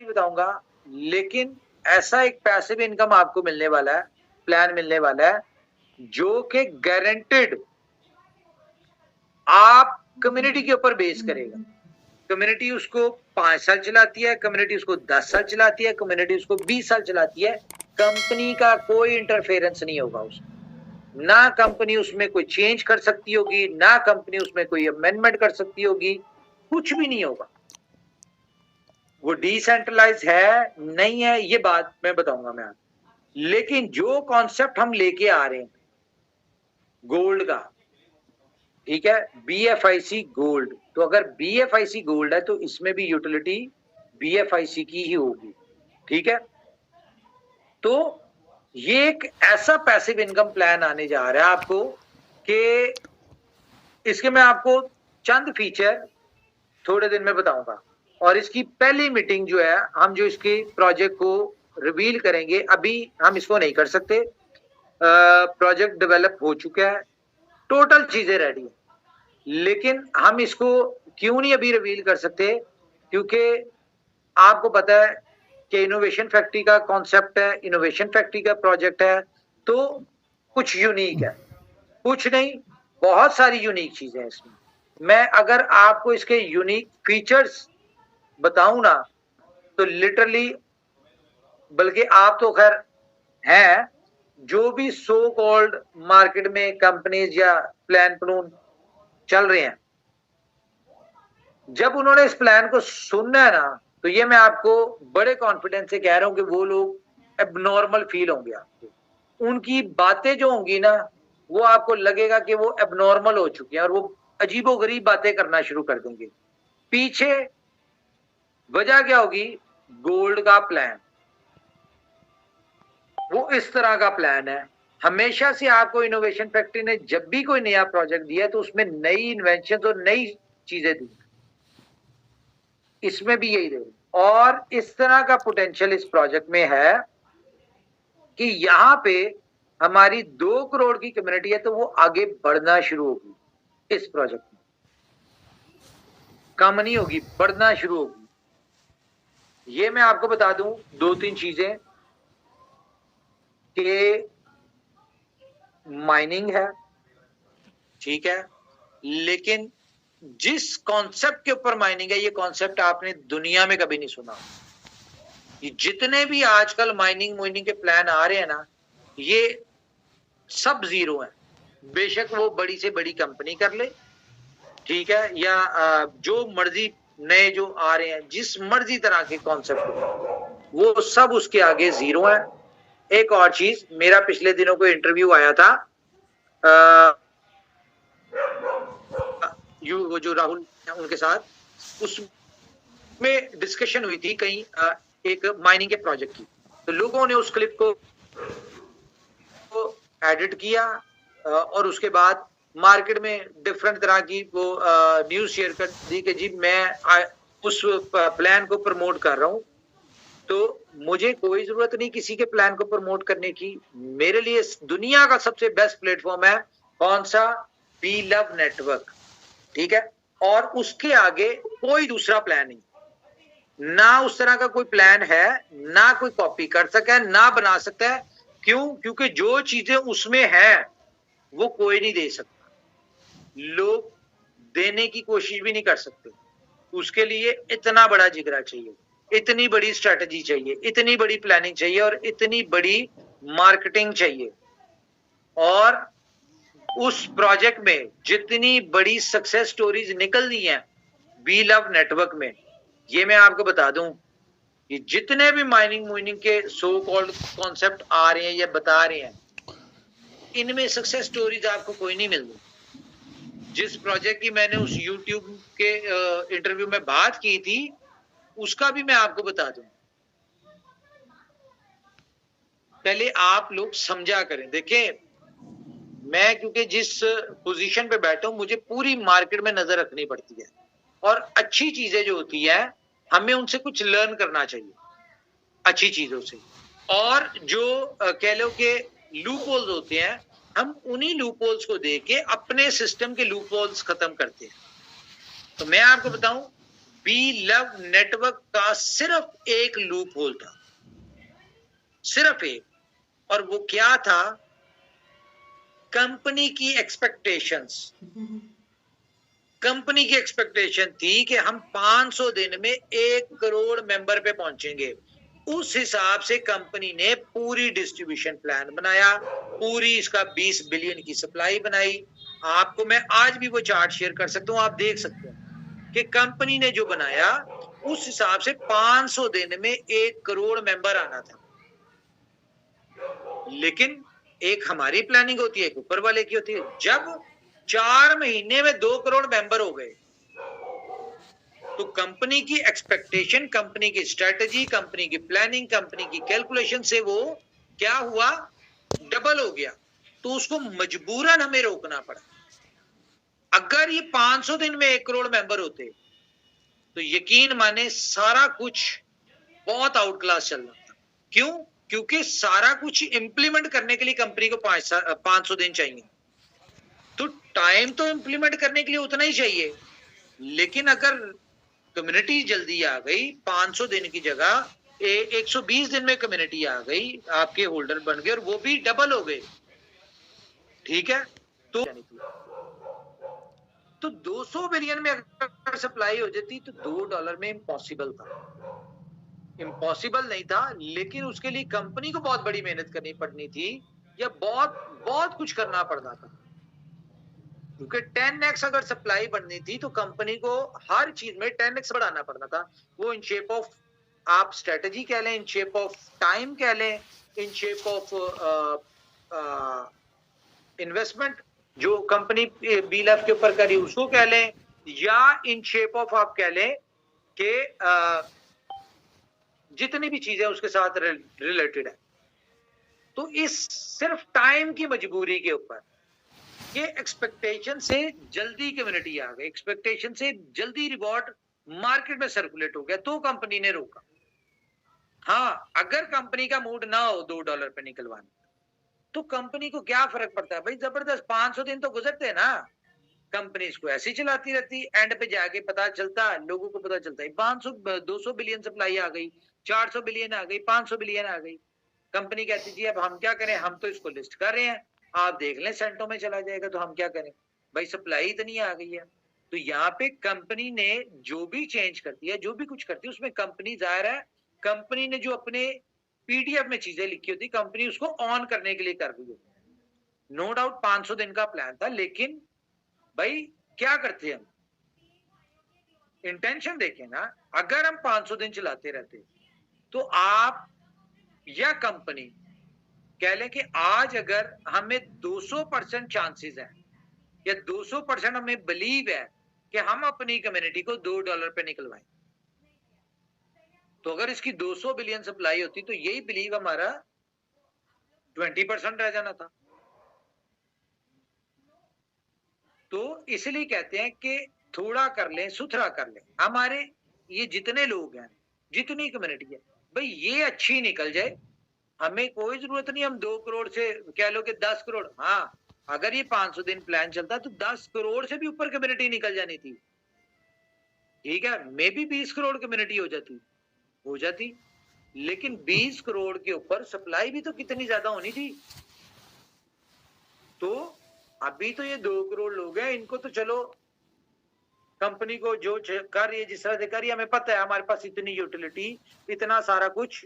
बताऊंगा, लेकिन ऐसा एक पैसिव इनकम आपको मिलने वाला है, प्लान मिलने वाला है, जो कि गारंटेड आप कम्युनिटी के ऊपर बेस करेगा। कम्युनिटी उसको 5 साल चलाती है, कम्युनिटी उसको 10 साल चलाती है, कम्युनिटी उसको 20 साल चलाती है। कंपनी का कोई इंटरफेरेंस नहीं होगा उसमें, ना कंपनी उसमें कोई चेंज कर सकती होगी, ना कंपनी उसमें कोई अमेंडमेंट कर सकती होगी, कुछ भी नहीं होगा। वो डिसेंट्रलाइज है नहीं है, ये बात मैं बताऊंगा मैं आपको। लेकिन जो कॉन्सेप्ट हम लेके आ रहे हैं गोल्ड का, ठीक है, BFIC गोल्ड, तो अगर BFIC गोल्ड है तो इसमें भी यूटिलिटी BFIC की ही होगी, ठीक है। तो ये एक ऐसा पैसिव इनकम प्लान आने जा रहा है आपको कि इसके मैं आपको चंद फीचर थोड़े दिन में बताऊंगा। और इसकी पहली मीटिंग जो है, हम जो इसकी प्रोजेक्ट को रिवील करेंगे, अभी हम इसको नहीं कर सकते। प्रोजेक्ट डेवलप हो चुका है, टोटल चीजें रेडी है, लेकिन हम इसको क्यों नहीं अभी रिवील कर सकते, क्योंकि आपको पता है कि इनोवेशन फैक्ट्री का कॉन्सेप्ट है, इनोवेशन फैक्ट्री का प्रोजेक्ट है, तो कुछ यूनिक है, कुछ नहीं, बहुत सारी यूनिक चीजें हैं इसमें। मैं अगर आपको इसके यूनिक फीचर्स बताऊं ना, तो लिटरली, बल्कि आप तो खैर हैं, जो भी सो कॉल्ड मार्केट में कंपनीज या प्लान प्लून चल रहे हैं, जब उन्होंने इस प्लान को सुनना है ना, तो ये मैं आपको बड़े कॉन्फिडेंस से कह रहा हूं कि वो लोग एबनॉर्मल फील होंगे आपको। उनकी बातें जो होंगी ना, वो आपको लगेगा कि वो एबनॉर्मल हो चुके हैं और वो अजीबोगरीब बातें करना शुरू कर देंगे। पीछे वजह क्या होगी? गोल्ड का प्लान, वो इस तरह का प्लान है। हमेशा से आपको इनोवेशन फैक्ट्री ने जब भी कोई नया प्रोजेक्ट दिया तो उसमें नई इन्वेंशन और नई चीजें दी, इसमें भी यही दे। और इस तरह का पोटेंशियल इस प्रोजेक्ट में है कि यहां पे हमारी 2 करोड़ की कम्युनिटी है, तो वो आगे बढ़ना शुरू होगी इस प्रोजेक्ट में, कम नहीं होगी, बढ़ना शुरू होगी। ये मैं आपको बता दूं 2-3 चीजें कि माइनिंग है, ठीक है, लेकिन जिस कॉन्सेप्ट के ऊपर माइनिंग है, ये कॉन्सेप्ट आपने दुनिया में कभी नहीं सुना। ये जितने भी आजकल माइनिंग के प्लान आ रहे हैं ना, ये सब जीरो है। बेशक वो बड़ी से बड़ी कंपनी कर ले, ठीक है, या जो मर्जी नए जो आ रहे हैं, जिस मर्जी तरह के कॉन्सेप्ट, वो सब उसके आगे जीरो है। एक और चीज, मेरा पिछले दिनों को इंटरव्यू आया था, वो जो राहुल उनके साथ, उसमें डिस्कशन हुई थी कहीं एक माइनिंग के प्रोजेक्ट की, तो लोगों ने उस क्लिप को एडिट किया और उसके बाद मार्केट में डिफरेंट तरह की वो न्यूज शेयर कर दी कि जी मैं उस प्लान को प्रमोट कर रहा हूं। तो मुझे कोई जरूरत नहीं किसी के प्लान को प्रमोट करने की। मेरे लिए दुनिया का सबसे बेस्ट प्लेटफॉर्म है कौन सा? बी लव नेटवर्क, ठीक है। और उसके आगे कोई दूसरा प्लान नहीं, ना उस तरह का कोई प्लान है, ना कोई कॉपी कर सकता है, ना बना सकता है। क्यों? क्योंकि जो चीजें उसमें है वो कोई नहीं दे सकता, लोग देने की कोशिश भी नहीं कर सकते। उसके लिए इतना बड़ा जिगरा चाहिए, इतनी बड़ी स्ट्रेटजी चाहिए, इतनी बड़ी प्लानिंग चाहिए और इतनी बड़ी मार्केटिंग चाहिए। और उस प्रोजेक्ट में जितनी बड़ी सक्सेस स्टोरीज निकलनी है बी लव नेटवर्क में, ये मैं आपको बता दूं कि जितने भी माइनिंग के सो कॉल्ड कॉन्सेप्ट आ रहे हैं या बता रहे हैं, इनमें सक्सेस स्टोरीज आपको कोई नहीं मिलती। जिस प्रोजेक्ट की मैंने उस YouTube के इंटरव्यू में बात की थी, उसका भी मैं आपको बता दूं। पहले आप लोग समझा करें। देखिए, मैं क्योंकि जिस पोजीशन पे बैठा हूं, मुझे पूरी मार्केट में नजर रखनी पड़ती है और अच्छी चीजें जो होती है हमें उनसे कुछ लर्न करना चाहिए, अच्छी चीजों से। और जो कह लो कि लूप होल्स होते हैं, हम उन्हीं लूप होल्स को देख के अपने सिस्टम के लूप होल्स खत्म करते हैं। तो मैं आपको बताऊं, बी लव नेटवर्क का सिर्फ एक लूप होल था, सिर्फ एक, और वो क्या था? कंपनी की एक्सपेक्टेशंस। कंपनी की एक्सपेक्टेशन थी कि हम 500 दिन में 1 करोड़ मेंबर पे पहुंचेंगे। उस हिसाब से कंपनी ने पूरी डिस्ट्रीब्यूशन प्लान बनाया, पूरी इसका 20 बिलियन की सप्लाई बनाई। आपको मैं आज भी वो चार्ट शेयर कर सकता हूं, आप देख सकते हैं कि कंपनी ने जो बनाया उस हिसाब से 500 दिन में 1 करोड़ मेंबर आना था। लेकिन एक हमारी प्लानिंग होती है, एक ऊपर वाले की होती है। जब 4 महीने में 2 करोड़ मेंबर हो गए, तो कंपनी की एक्सपेक्टेशन, कंपनी की स्ट्रेटेजी, कंपनी की प्लानिंग, कंपनी की कैलकुलेशन से वो क्या हुआ? डबल हो गया। तो उसको मजबूरन हमें रोकना पड़ा। अगर ये 500 दिन में 1 करोड़ मेंबर होते तो यकीन माने सारा कुछ बहुत आउट क्लास चल रहा था। क्यों? क्योंकि सारा कुछ इंप्लीमेंट करने के लिए कंपनी को 500 दिन चाहिए। तो टाइम तो इंप्लीमेंट करने के लिए उतना ही चाहिए, लेकिन अगर कम्युनिटी जल्दी आ गई, 500 दिन की जगह 120 दिन में कम्युनिटी आ गई, आपके होल्डर बन गए और वो भी डबल हो गए, ठीक है? तो 200 बिलियन में अगर सप्लाई हो जाती तो $2 में इम्पॉसिबल था। इम्पॉसिबल नहीं था, लेकिन उसके लिए कंपनी को बहुत बड़ी मेहनत करनी पड़नी थी, या बहुत बहुत कुछ करना पड़ना था। क्योंकि 10x अगर सप्लाई बढ़नी थी तो कंपनी को हर चीज में 10x बढ़ाना पड़ना था। वो इन शेप ऑफ आप स्ट्रेटेजी कह लें, इन शेप ऑफ टाइम कह लें, इन शेप ऑफ इन्वेस्टमेंट जो कंपनी बीएलएफ के ऊपर करी उसको कह लें, या इन शेप ऑफ आप कह लें कि जितनी भी चीजें उसके साथ रिलेटेड है। तो इस सिर्फ टाइम की मजबूरी के ऊपर, ये एक्सपेक्टेशन से जल्दी कम्युनिटी आ गई, एक्सपेक्टेशन से जल्दी रिवॉर्ड मार्केट में सर्कुलेट हो गया, तो कंपनी ने रोका। हाँ, अगर कंपनी का मूड ना हो $2 पे निकलवाने, तो कंपनी को क्या फर्क पड़ता है भाई? जबरदस्त 500 दिन तो गुजरते हैं ना, कंपनी इसको ऐसे ही चलाती रहती, एंड पे जाके पता चलता, लोगों को पता चलता है 500 200 बिलियन सप्लाई आ गई, 400 बिलियन आ गई, 500 बिलियन आ गई। कंपनी कहती जी अब हम क्या करें, हम तो इसको लिस्ट कर रहे हैं, आप देख लें सेंटों में चला जाएगा, तो हम क्या करें भाई, सप्लाई इतनी आ गई है। तो यहाँ पे कंपनी ने जो भी चेंज करती है, जो भी कुछ करती है, उसमें कंपनी जाहिर है, कंपनी ने जो अपने पीडीएफ में चीजें लिखी होती, कंपनी उसको ऑन करने के लिए कर रही है। नो डाउट 500 दिन का प्लान था, लेकिन भाई क्या करते हैं हम, इंटेंशन देखें ना। अगर हम 500 दिन चलाते रहते तो आप या कंपनी कह लें कि आज अगर हमें 200% चांसेस है, या 200% हमें बिलीव है कि हम अपनी कम्युनिटी को $2 पे निकलवाएं, तो अगर इसकी 200 बिलियन सप्लाई होती तो यही बिलीव हमारा 20% रह जाना था। तो इसलिए कहते हैं कि थोड़ा कर लें, सुथरा कर लें। हमारे ये जितने लोग हैं, जितनी कम्युनिटी है, भाई ये अच्छी निकल जाए, हमें कोई जरूरत नहीं हम 2 करोड़ से कह लो कि 10 करोड़। हाँ, अगर ये 500 दिन प्लान चलता तो 10 करोड़ से भी ऊपर कम्युनिटी निकल जानी थी, ठीक है? मे बी 20 करोड़ कम्युनिटी हो जाती, लेकिन 20 करोड़ के ऊपर सप्लाई भी तो कितनी ज्यादा होनी थी। तो अभी तो ये 2 करोड़ लोग हैं, इनको तो चलो कंपनी को जो कर रही है, जिस तरह से कर रही है, हमें पता है हमारे पास इतनी यूटिलिटी, इतना सारा कुछ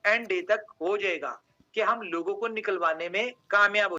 एंड डे तक हो जाएगा कि हम लोगों को निकलवाने में कामयाब हो